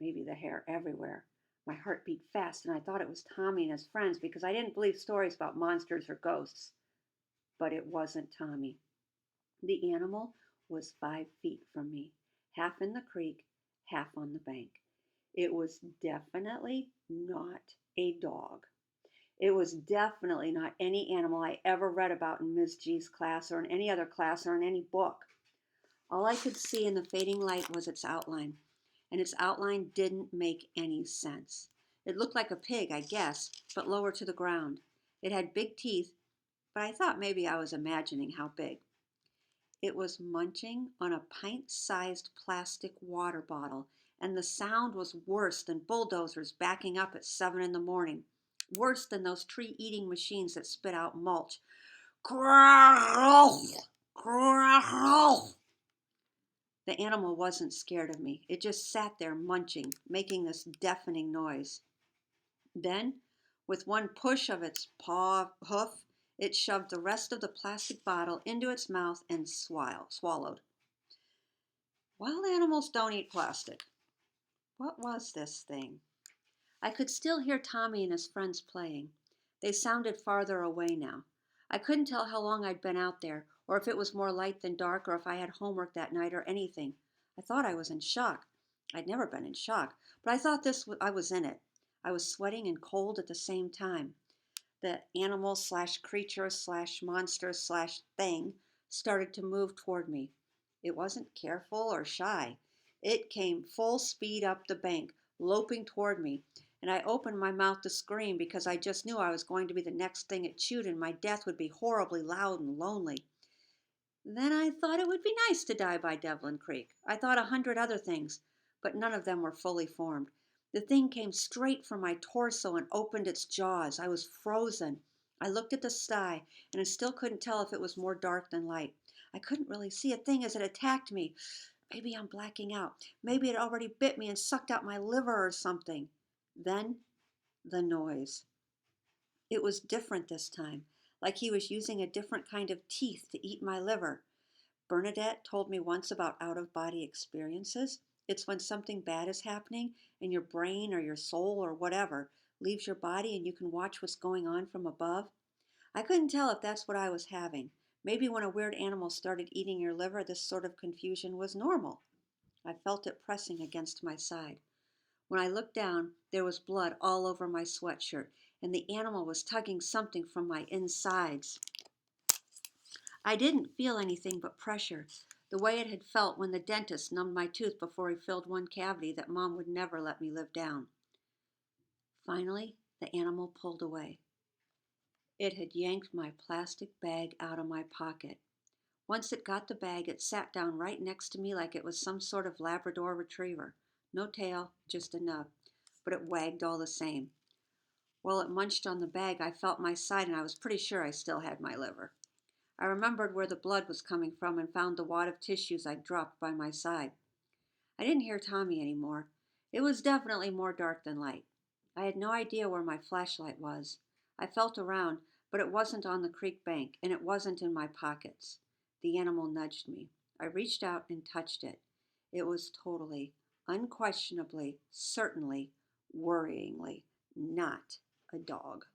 maybe the hair everywhere. My heart beat fast, and I thought it was Tommy and his friends because I didn't believe stories about monsters or ghosts. But it wasn't Tommy. The animal was 5 feet from me, half in the creek, half on the bank. It was definitely not a dog. It was definitely not any animal I ever read about in Miss G's class or in any other class or in any book. All I could see in the fading light was its outline, and its outline didn't make any sense. It looked like a pig, I guess, but lower to the ground. It had big teeth, but I thought maybe I was imagining how big. It was munching on a pint-sized plastic water bottle, and the sound was worse than bulldozers backing up at 7 in the morning. Worse than those tree-eating machines that spit out mulch. Growl! Growl! The animal wasn't scared of me. It just sat there munching, making this deafening noise. Then, with one push of its paw hoof, it shoved the rest of the plastic bottle into its mouth and swallowed. Wild animals don't eat plastic. What was this thing? I could still hear Tommy and his friends playing. They sounded farther away now. I couldn't tell how long I'd been out there, or if it was more light than dark, or if I had homework that night, or anything. I thought I was in shock. I'd never been in shock, but I thought I was in it. I was sweating and cold at the same time. The animal slash creature slash monster slash thing started to move toward me. It wasn't careful or shy. It came full speed up the bank, loping toward me, and I opened my mouth to scream because I just knew I was going to be the next thing it chewed and my death would be horribly loud and lonely. Then I thought it would be nice to die by Devlin Creek. I thought 100 other things, but none of them were fully formed. The thing came straight for my torso and opened its jaws. I was frozen. I looked at the sky, and I still couldn't tell if it was more dark than light. I couldn't really see a thing as it attacked me. Maybe I'm blacking out. Maybe it already bit me and sucked out my liver or something. Then, the noise. It was different this time, like he was using a different kind of teeth to eat my liver. Bernadette told me once about out-of-body experiences. It's when something bad is happening and your brain or your soul or whatever leaves your body and you can watch what's going on from above. I couldn't tell if that's what I was having. Maybe when a weird animal started eating your liver, this sort of confusion was normal. I felt it pressing against my side. When I looked down, there was blood all over my sweatshirt, and the animal was tugging something from my insides. I didn't feel anything but pressure, the way it had felt when the dentist numbed my tooth before he filled one cavity that Mom would never let me live down. Finally, the animal pulled away. It had yanked my plastic bag out of my pocket. Once it got the bag, it sat down right next to me like it was some sort of Labrador retriever. No tail, just a nub, but it wagged all the same. While it munched on the bag, I felt my side and I was pretty sure I still had my liver. I remembered where the blood was coming from and found the wad of tissues I'd dropped by my side. I didn't hear Tommy anymore. It was definitely more dark than light. I had no idea where my flashlight was. I felt around, but it wasn't on the creek bank, and it wasn't in my pockets. The animal nudged me. I reached out and touched it. It was totally, unquestionably, certainly, worryingly not a dog.